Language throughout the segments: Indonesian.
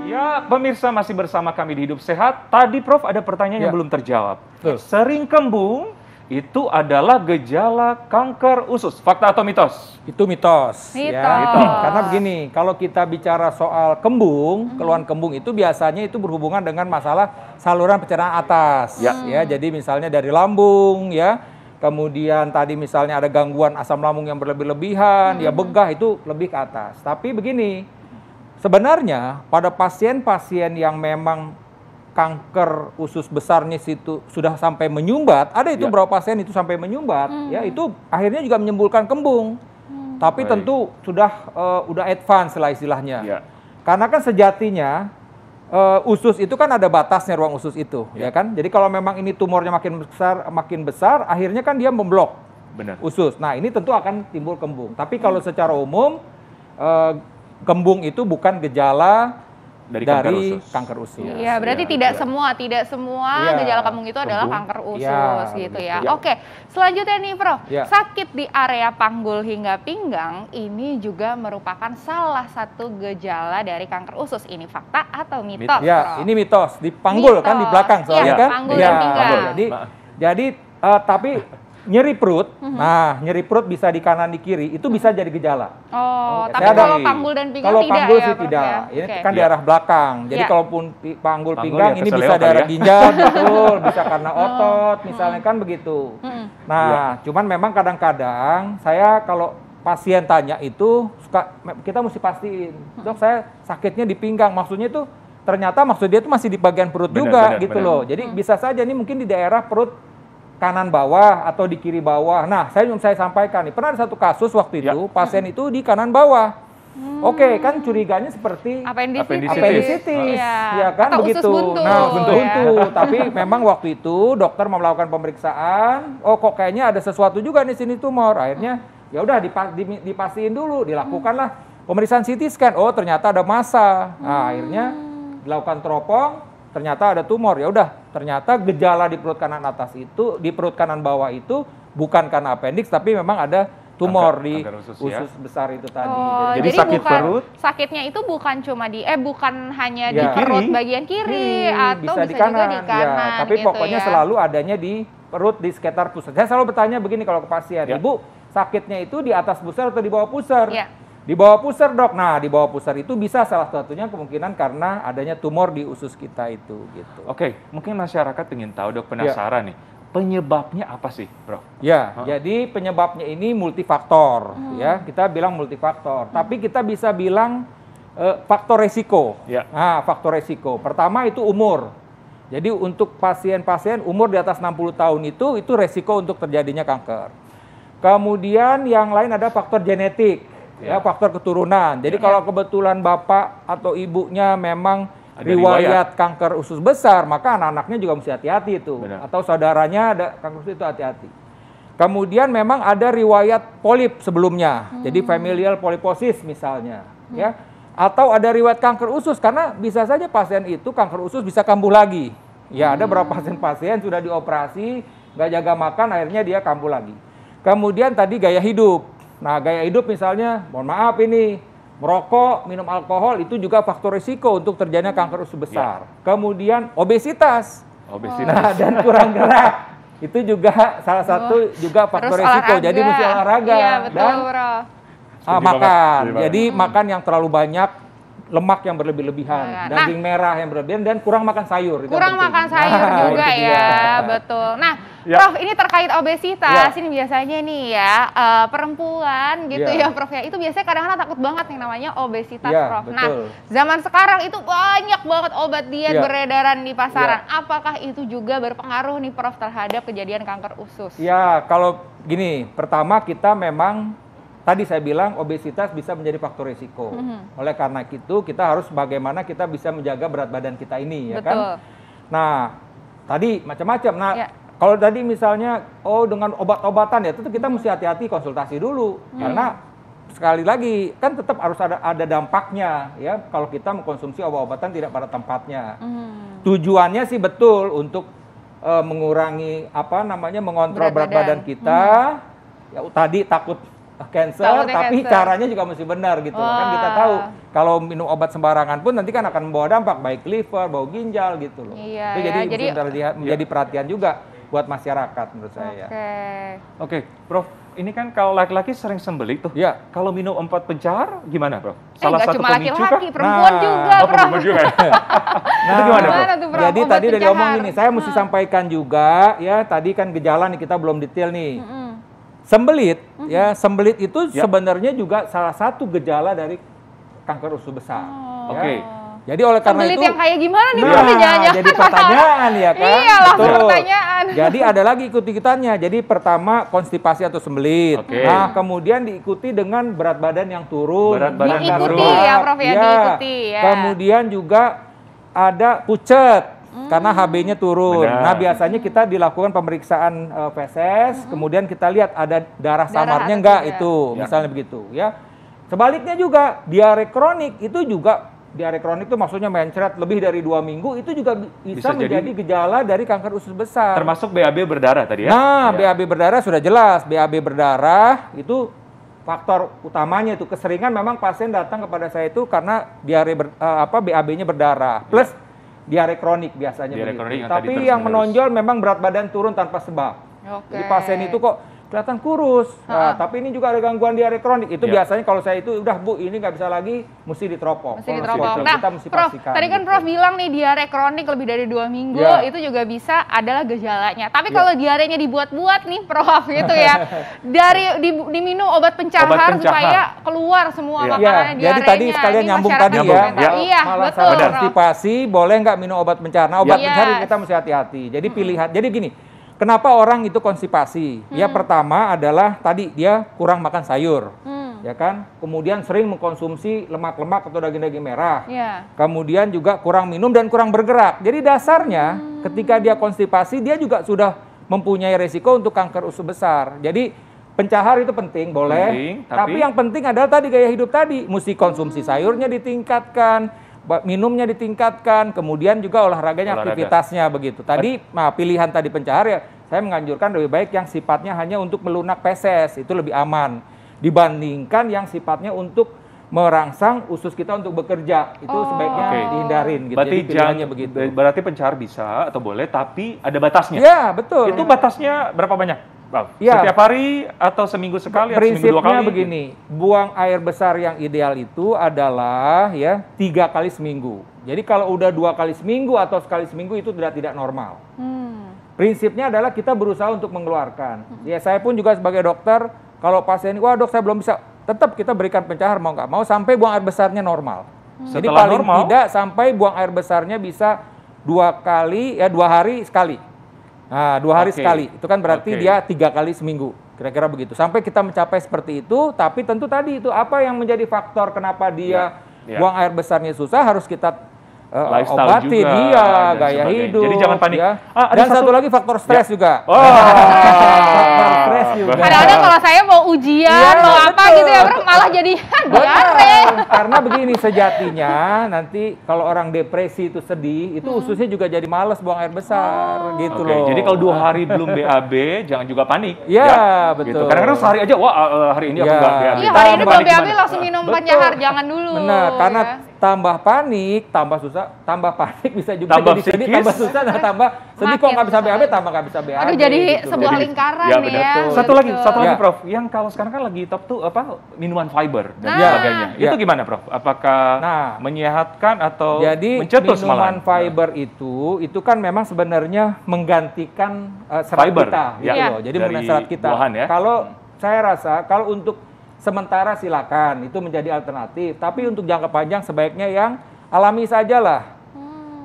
Ya, pemirsa masih bersama kami di Hidup Sehat. Tadi Prof ada pertanyaan yang belum terjawab. Sering kembung itu adalah gejala kanker usus. Fakta atau mitos? Itu mitos. Mitos. Ya. Karena begini, kalau kita bicara soal kembung, keluhan kembung itu biasanya itu berhubungan dengan masalah saluran pencernaan atas. Ya, jadi misalnya dari lambung, ya. Kemudian tadi misalnya ada gangguan asam lambung yang berlebih-lebihan, ya begah itu lebih ke atas. Tapi begini, sebenarnya pada pasien-pasien yang memang kanker usus besarnya situ sudah sampai menyumbat, ada itu beberapa pasien itu sampai menyumbat, ya itu akhirnya juga menimbulkan kembung. Tapi tentu sudah udah advance lah istilahnya. Karena kan sejatinya usus itu kan ada batasnya ruang usus itu, ya kan? Jadi kalau memang ini tumornya makin besar, akhirnya kan dia memblok usus. Nah, ini tentu akan timbul kembung. Tapi kalau secara umum kembung itu bukan gejala dari kanker usus. Iya, berarti tidak semua gejala kembung itu adalah kanker usus gitu ya. Oke, selanjutnya nih Prof, sakit di area panggul hingga pinggang ini juga merupakan salah satu gejala dari kanker usus. Ini fakta atau mitos? Ya, ini mitos. Di panggul kan di belakang soalnya kan? Panggul dan pinggang. Jadi tapi nyeri perut, nah nyeri perut bisa di kanan di kiri, itu bisa jadi gejala. Tapi kalau panggul dan pinggang tidak panggul ya? Sih tidak, ini kan di arah belakang. Jadi kalaupun panggul pinggang ini bisa daerah ginjal, betul, bisa karena otot, misalnya kan begitu. Nah, cuman memang kadang-kadang saya kalau pasien tanya itu kita mesti pastiin, dok saya sakitnya di pinggang, maksudnya itu ternyata maksud dia itu masih di bagian perut juga gitu loh. Jadi bisa saja ini mungkin di daerah perut kanan bawah atau di kiri bawah. Nah, saya sampaikan nih, pernah ada satu kasus waktu itu, pasien itu di kanan bawah. Oke, kan curiganya seperti apendisitis. Ya kan atau begitu. Usus buntu. Nah, buntu. Tapi memang waktu itu dokter melakukan pemeriksaan, oh kok kayaknya ada sesuatu juga di sini tumor. Akhirnya ya udah dipastiin dulu, dilakukanlah pemeriksaan CT scan. Oh, ternyata ada massa. Nah, akhirnya dilakukan teropong, ternyata ada tumor. Ya udah, ternyata gejala di perut kanan atas itu, di perut kanan bawah itu bukan karena appendix, tapi memang ada tumor di usus besar itu tadi. Jadi sakit perut. Sakitnya itu bukan cuma bukan hanya di perut bagian kiri atau bisa juga di kanan. Tapi gitu pokoknya selalu adanya di perut di sekitar pusar. Saya selalu bertanya begini kalau ke pasien, Ibu sakitnya itu di atas pusar atau di bawah pusar? Di bawah pusar, dok. Nah, di bawah pusar itu bisa salah satunya kemungkinan karena adanya tumor di usus kita itu, gitu. Oke, mungkin masyarakat ingin tahu, dok, penasaran nih, penyebabnya apa sih, Bro? Jadi penyebabnya ini multifaktor, ya. Kita bilang multifaktor, tapi kita bisa bilang faktor resiko. Nah, faktor resiko. Pertama itu umur. Jadi untuk pasien-pasien umur di atas 60 tahun itu resiko untuk terjadinya kanker. Kemudian yang lain ada faktor genetik. Faktor keturunan. Jadi kalau kebetulan bapak atau ibunya memang riwayat kanker usus besar, maka anak-anaknya juga mesti hati-hati itu. Atau saudaranya ada kanker usus itu hati-hati. Kemudian memang ada riwayat polip sebelumnya. Jadi familial polyposis misalnya, ya. Atau ada riwayat kanker usus karena bisa saja pasien itu kanker usus bisa kambuh lagi. Ya, ada beberapa pasien-pasien sudah dioperasi, nggak jaga makan, akhirnya dia kambuh lagi. Kemudian tadi gaya hidup. Nah, gaya hidup misalnya, mohon maaf ini, merokok, minum alkohol, itu juga faktor risiko untuk terjadinya kanker usus besar. Kemudian obesitas. Nah, dan kurang gerak. Itu juga salah satu juga faktor risiko. Jadi mesti olahraga. Dan makan. Jadi makan yang terlalu banyak, lemak yang berlebih-lebihan, daging merah yang berlebihan, dan kurang makan sayur. Kurang makan sayur juga ya, betul. Nah, Prof, ini terkait obesitas, ini biasanya nih ya, perempuan gitu ya Prof ya, itu biasanya kadang-kadang takut banget yang namanya obesitas Prof. Betul. Nah, zaman sekarang itu banyak banget obat diet beredaran di pasaran. Apakah itu juga berpengaruh nih Prof terhadap kejadian kanker usus? Ya, kalau gini, pertama kita memang tadi saya bilang obesitas bisa menjadi faktor risiko. Oleh karena itu kita harus bagaimana kita bisa menjaga berat badan kita ini, ya kan? Nah, tadi macam-macam. Nah, kalau tadi misalnya dengan obat-obatan ya, tentu kita mesti hati-hati konsultasi dulu. Karena sekali lagi kan tetap harus ada dampaknya ya kalau kita mengkonsumsi obat-obatan tidak pada tempatnya. Tujuannya sih betul untuk mengurangi mengontrol berat badan kita. Ya tadi takut cancer, tapi caranya juga mesti benar gitu. Kan kita tahu kalau minum obat sembarangan pun nanti kan akan membawa dampak baik liver, bau ginjal gitu loh. Iya, itu jadi menjadi perhatian juga buat masyarakat menurut saya. Oke, Prof. Ini kan kalau laki-laki sering sembelit tuh. Ya. Kalau minum 4 pencahar gimana, Prof? Salah satu cuma pemicu laki-laki, perempuan juga, Prof. Perempuan juga. Itu gimana, Prof? Jadi tadi udah diomong ini, saya mesti sampaikan juga ya, tadi kan gejala nih kita belum detail nih. Sembelit, ya sembelit itu sebenarnya juga salah satu gejala dari kanker usus besar. Oke. Jadi oleh karena sembelit itu yang kayak gimana nih, jadi pertanyaan ya kan? Iya, langsung pertanyaan. Jadi ada lagi ikuti-ikutannya. Jadi pertama konstipasi atau sembelit. Nah, kemudian diikuti dengan berat badan yang turun. Berat badan yang turun. Ya, Prof, ya, diikuti ya. Kemudian juga ada pucet. Karena HB-nya turun. Benar. Nah, biasanya kita dilakukan pemeriksaan feses, kemudian kita lihat ada darah samarnya enggak itu, misalnya begitu ya. Sebaliknya juga diare kronik itu juga diare kronik itu maksudnya mencret lebih dari 2 minggu itu juga bisa menjadi gejala dari kanker usus besar. Termasuk BAB berdarah tadi ya? Nah, BAB berdarah sudah jelas. BAB berdarah itu faktor utamanya itu keseringan memang pasien datang kepada saya itu karena diare BAB-nya berdarah plus diare kronik biasanya begitu. Tapi yang menonjol memang berat badan turun tanpa sebab. Jadi pasien itu kok kelihatan kurus, tapi ini juga ada gangguan diare kronik. Itu biasanya kalau saya itu udah Bu, ini nggak bisa lagi, mesti diteropong. Nah, kita mesti Prof, pastikan. tadi kan Prof bilang nih diare kronik lebih dari 2 minggu, itu juga bisa adalah gejalanya. Tapi kalau diarenya dibuat-buat nih Prof gitu ya, diminum obat pencahar supaya keluar semua makanannya diarenya. Jadi tadi sekalian nyambung tadi ya. Iya, betul. Konstipasi boleh nggak minum obat pencahar? Nah, obat pencahar kita mesti hati-hati. Jadi pilihan. Jadi gini. Kenapa orang itu konstipasi? Ya pertama adalah tadi dia kurang makan sayur, ya kan? Kemudian sering mengkonsumsi lemak-lemak atau daging-daging merah. Kemudian juga kurang minum dan kurang bergerak. Jadi dasarnya ketika dia konstipasi dia juga sudah mempunyai resiko untuk kanker usus besar. Jadi pencahar itu penting, boleh. Tapi yang penting adalah tadi gaya hidup tadi, mesti konsumsi sayurnya ditingkatkan, minumnya ditingkatkan, kemudian juga olahraganya, aktivitasnya begitu. Tadi, pilihan tadi pencahar ya, saya menganjurkan lebih baik yang sifatnya hanya untuk melunak feses, itu lebih aman dibandingkan yang sifatnya untuk merangsang usus kita untuk bekerja. Itu sebaiknya dihindarin gitu. Berarti jadi pilihannya begitu. Berarti pencahar bisa atau boleh, tapi ada batasnya. Ya, betul. Itu batasnya berapa banyak? Setiap hari atau seminggu sekali atau seminggu 2 kali? Prinsipnya begini, buang air besar yang ideal itu adalah 3 kali seminggu. Jadi kalau udah 2 kali seminggu atau sekali seminggu itu tidak normal. Prinsipnya adalah kita berusaha untuk mengeluarkan. Ya saya pun juga sebagai dokter, kalau pasien, wah dok saya belum bisa, tetap kita berikan pencahar mau nggak mau sampai buang air besarnya normal. Jadi paling tidak sampai buang air besarnya bisa 2 kali, 2 hari sekali. Nah, 2 hari sekali, itu kan berarti dia 3 kali seminggu, kira-kira begitu. Sampai kita mencapai seperti itu, tapi tentu tadi itu apa yang menjadi faktor kenapa dia buang air besarnya susah, harus kita obati juga, dia, gaya hidup. Jadi jangan panik. Ya. Dan satu lagi faktor stres juga. Faktor stres juga. Kadang-kadang kalau saya mau ujian, mau apa gitu ya, malah jadi diare. Karena begini sejatinya, nanti kalau orang depresi itu sedih, itu ususnya juga jadi males buang air besar, gitu loh. Jadi kalau 2 hari belum BAB, jangan juga panik. Ya, betul. Gitu. Kadang-kadang sehari aja, wah hari ini aku nggak BAB. Iya, hari ini belum BAB langsung minum pencahar, jangan dulu. Benar, karena tambah panik, tambah susah, tambah panik bisa juga tambah jadi sedih, tambah susah, tambah sedih kok nggak bisa BAB, tambah nggak bisa BAB. Aduh, jadi gitu sebuah lingkaran ya. Satu lagi Prof, yang kalau sekarang kan lagi top tuh minuman fiber dan sebagainya. Itu gimana Prof? Apakah menyehatkan atau mencetus minuman fiber itu kan memang sebenarnya menggantikan serat kita, gitu loh. Jadi menggantikan serat kita. Kalau saya rasa kalau untuk sementara silakan, itu menjadi alternatif. Tapi untuk jangka panjang sebaiknya yang alami sajalah.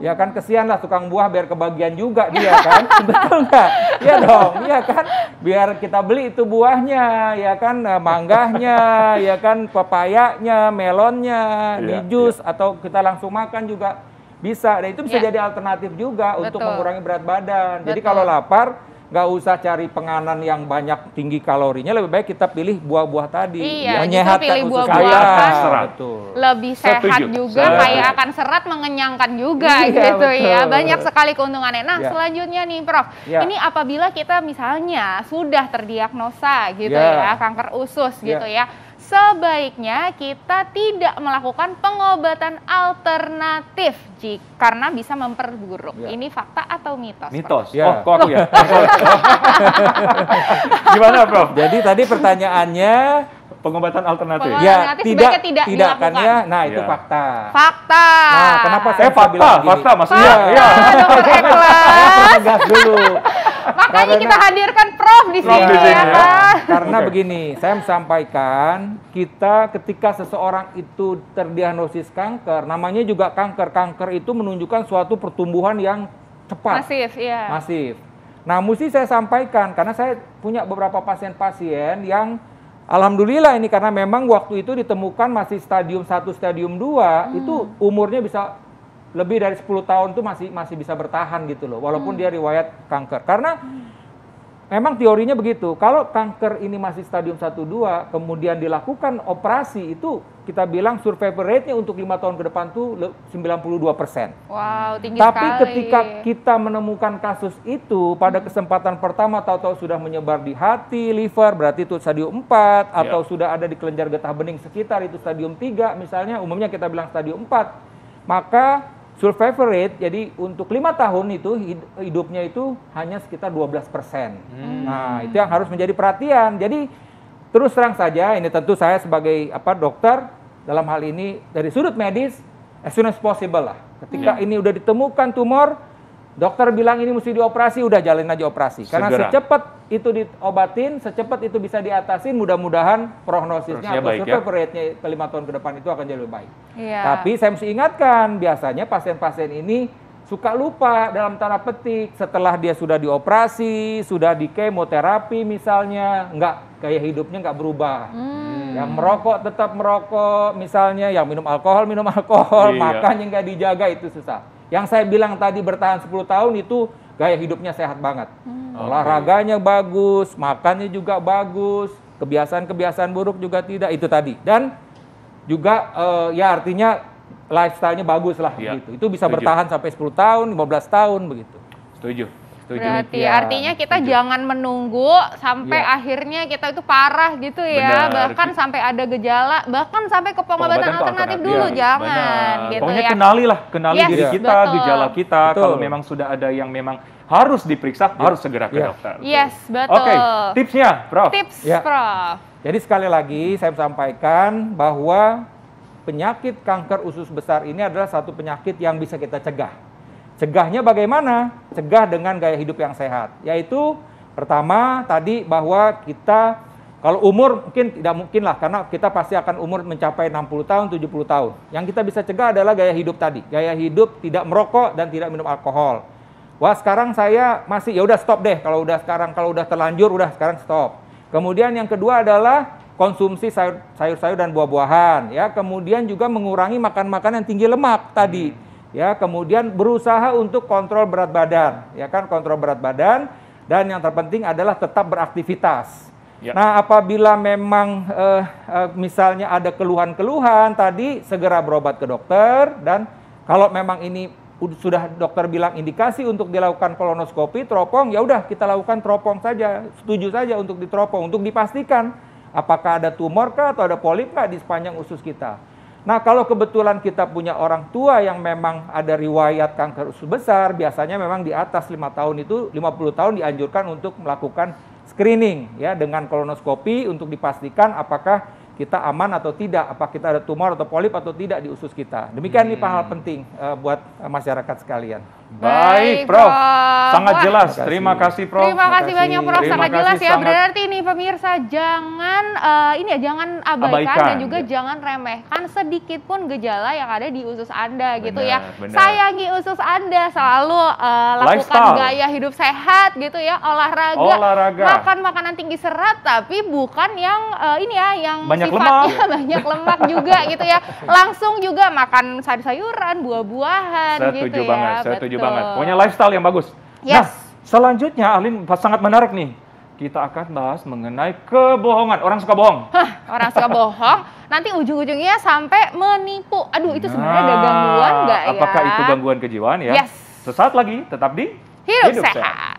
Ya kan, kesianlah tukang buah biar kebagian juga dia kan. Betul nggak? Iya dong, iya kan. Biar kita beli itu buahnya, ya kan, manggahnya, ya kan, pepayanya, melonnya, di jus, atau kita langsung makan juga bisa. Dan itu bisa jadi alternatif juga untuk mengurangi berat badan. Jadi kalau lapar, nggak usah cari penganan yang banyak tinggi kalorinya, lebih baik kita pilih buah-buah tadi. Iya, menyehatkan pilih usus buah-buahan, lebih sehat juga, kaya akan serat, mengenyangkan juga gitu betul. Ya. Banyak sekali keuntungannya. Nah, selanjutnya nih Prof, ini apabila kita misalnya sudah terdiagnosa gitu ya, kanker usus gitu ya, sebaiknya kita tidak melakukan pengobatan alternatif karena bisa memperburuk. Ini fakta atau mitos? Mitos. Oh, kok aku ya? Gimana, Prof? Jadi tadi pertanyaannya pengobatan alternatif. Ya, tidak kan ya. Nah, itu fakta. Fakta. Nah, kenapa saya bilang gini? Fakta maksudnya. Iya. Tegas dulu. Makanya kita hadirkan Prof di sini ya kan. Karena begini, saya sampaikan, kita ketika seseorang itu terdiagnosis kanker, namanya juga kanker. Kanker itu menunjukkan suatu pertumbuhan yang cepat. Masif, iya. Masif. Nah, mesti saya sampaikan, karena saya punya beberapa pasien-pasien yang alhamdulillah ini karena memang waktu itu ditemukan masih stadium 1, stadium 2, itu umurnya bisa lebih dari 10 tahun tuh masih bisa bertahan gitu loh, walaupun dia riwayat kanker. Karena memang teorinya begitu, kalau kanker ini masih stadium 1, 2, kemudian dilakukan operasi, itu kita bilang survival rate-nya untuk 5 tahun ke depan tuh 92%. Wow, tinggi Tapi sekali. ketika kita menemukan kasus itu, pada kesempatan pertama tahu-tahu sudah menyebar di hati, liver, berarti itu stadium 4, atau sudah ada di kelenjar getah bening sekitar, itu stadium 3 misalnya, umumnya kita bilang stadium 4, maka survival rate, jadi untuk 5 tahun itu hidupnya itu hanya sekitar 12%. Nah, itu yang harus menjadi perhatian. Jadi terus terang saja, ini tentu saya sebagai dokter, dalam hal ini dari sudut medis, as soon as possible lah. Ketika ini udah ditemukan tumor, dokter bilang ini mesti dioperasi, udah jalin aja operasi. Karena secepat itu diobatin, secepat itu bisa diatasin, mudah-mudahan prognosisnya atau survival rate-nya ke 5 tahun ke depan itu akan jadi lebih baik. Tapi saya mesti ingatkan, biasanya pasien-pasien ini suka lupa dalam tanda petik, setelah dia sudah dioperasi, sudah di kemoterapi misalnya, gaya hidupnya nggak berubah. Yang merokok tetap merokok misalnya, yang minum alkohol, makannya nggak dijaga, itu susah. Yang saya bilang tadi bertahan 10 tahun itu gaya hidupnya sehat banget. Olahraganya bagus, makannya juga bagus, kebiasaan-kebiasaan buruk juga tidak, itu tadi. Dan juga artinya lifestyle-nya bagus lah gitu. Itu bisa bertahan sampai 10 tahun, 15 tahun begitu. Setuju. Berarti artinya kita jangan menunggu sampai akhirnya kita itu parah gitu ya. Benar. Bahkan sampai ada gejala, bahkan sampai ke pengobatan alternatif dulu, jangan. Gitu. Pokoknya kenali diri kita, gejala kita. Kalau memang sudah ada yang memang harus diperiksa, harus segera ke dokter. Yes, betul. Oke, tipsnya, Prof. Prof. Jadi sekali lagi saya sampaikan bahwa penyakit kanker usus besar ini adalah satu penyakit yang bisa kita cegah. Cegahnya bagaimana? Cegah dengan gaya hidup yang sehat. Yaitu pertama tadi bahwa kita kalau umur mungkin tidak mungkin lah, karena kita pasti akan umur mencapai 60 tahun, 70 tahun. Yang kita bisa cegah adalah gaya hidup tadi. Gaya hidup tidak merokok dan tidak minum alkohol. Wah, sekarang saya masih, ya udah stop deh. Kalau udah terlanjur, udah sekarang stop. Kemudian yang kedua adalah konsumsi sayur-sayur dan buah-buahan, ya. Kemudian juga mengurangi makan-makan yang tinggi lemak tadi. Ya, kemudian berusaha untuk kontrol berat badan, ya kan, kontrol berat badan, dan yang terpenting adalah tetap beraktivitas. Nah, apabila memang misalnya ada keluhan-keluhan tadi, segera berobat ke dokter, dan kalau memang ini sudah dokter bilang indikasi untuk dilakukan kolonoskopi, teropong, ya udah kita lakukan teropong saja, setuju saja untuk diteropong, untuk dipastikan apakah ada tumor kah atau ada polip kah di sepanjang usus kita. Nah, kalau kebetulan kita punya orang tua yang memang ada riwayat kanker usus besar, biasanya memang di atas 5 tahun itu, 50 tahun dianjurkan untuk melakukan screening ya dengan kolonoskopi untuk dipastikan apakah kita aman atau tidak, apakah kita ada tumor atau polip atau tidak di usus kita. Demikian nih hal penting buat masyarakat sekalian. Baik, Prof. Sangat jelas. Terima kasih, Prof. Terima kasih banyak, Prof. Sangat jelas ya. Berarti nih pemirsa, jangan jangan abaikan dan juga jangan remehkan sedikit pun gejala yang ada di usus Anda gitu ya. Sayangi usus Anda, selalu lakukan gaya hidup sehat gitu ya, olahraga. Makan makanan tinggi serat tapi bukan yang yang banyak sifatnya banyak lemak juga gitu ya. Langsung juga makan sayur-sayuran, buah-buahan gitu ya. Setuju banget. Pokoknya lifestyle yang bagus. Yes. Nah, Selanjutnya, Alin sangat menarik nih. Kita akan bahas mengenai kebohongan. Orang suka bohong. Orang suka bohong, nanti ujung-ujungnya sampai menipu. Aduh, itu sebenarnya ada gangguan nggak ya? Apakah itu gangguan kejiwaan ya? Yes. Sesaat lagi, tetap di Hidup Sehat.